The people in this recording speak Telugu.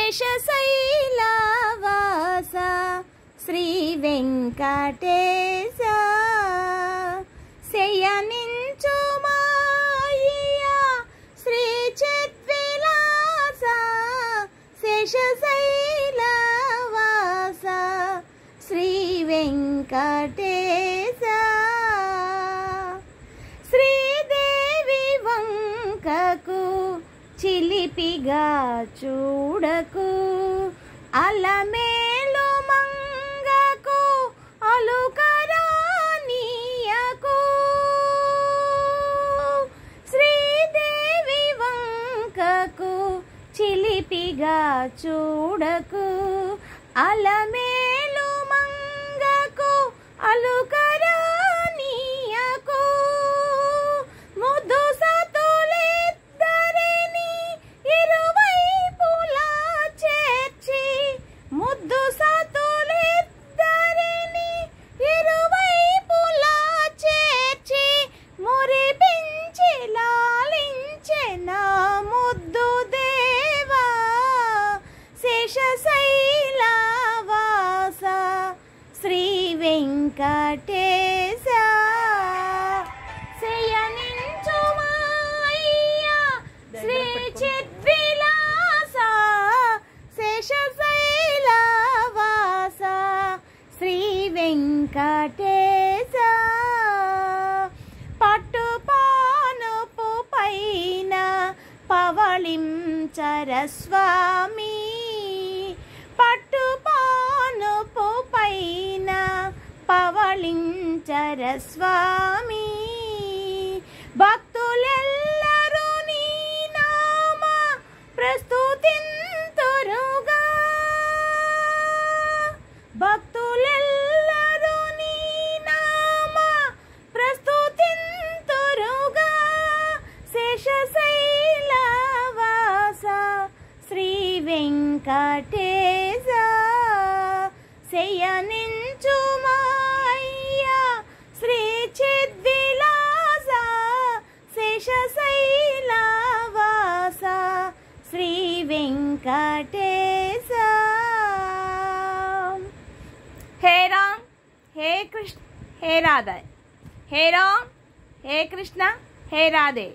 శేషశైలవాస శ్రీ వెంకటేశ శయనించుమాయ్యా శ్రీ చిద్విలాస శేషశైలవాస శ్రీ వెంకటేశ శ్రీదేవి వంకకు చిలిపిగా చూడకు అలమేలు మంగకు అలుకరానీయకు శ్రీదేవి వంకకు చిలిపిగా చూడకు అలమేలు మంగకు అలుకరానీయకు ముద్దు సతులిద్దరిని ఇరువైపులా చేర్చి ముద్దు సతులిద్దరిని ఇరువైపులా చేర్చి మురిపించి లాలించెన ముద్దు దేవా శేషశైలవాస శ్రీ వెంకటేశ శయనించుమాయ్యా శ్రీ చిద్విలాస శేషశైలవాస శ్రీ వెంకటేశ పట్టుపానుపు పైన పవళించర స్వామి పట్టుపానుపు పైన పవళించర స్వామి భక్తులెల్లరూ నీ నామ ప్రస్తుతింతురుగా భక్తులెల్లరూ నీ నామ ప్రస్తుతింతురుగా శేషశైలవాస శ్రీ వెంకటేశ శయనించుమాయ్యా శ్రీ చిద్విలాస శేషశైలవాస శ్రీ వెంకటేశ हे राम हे कृष्ण हे राधे हे राम हे कृष्ण हे राधे।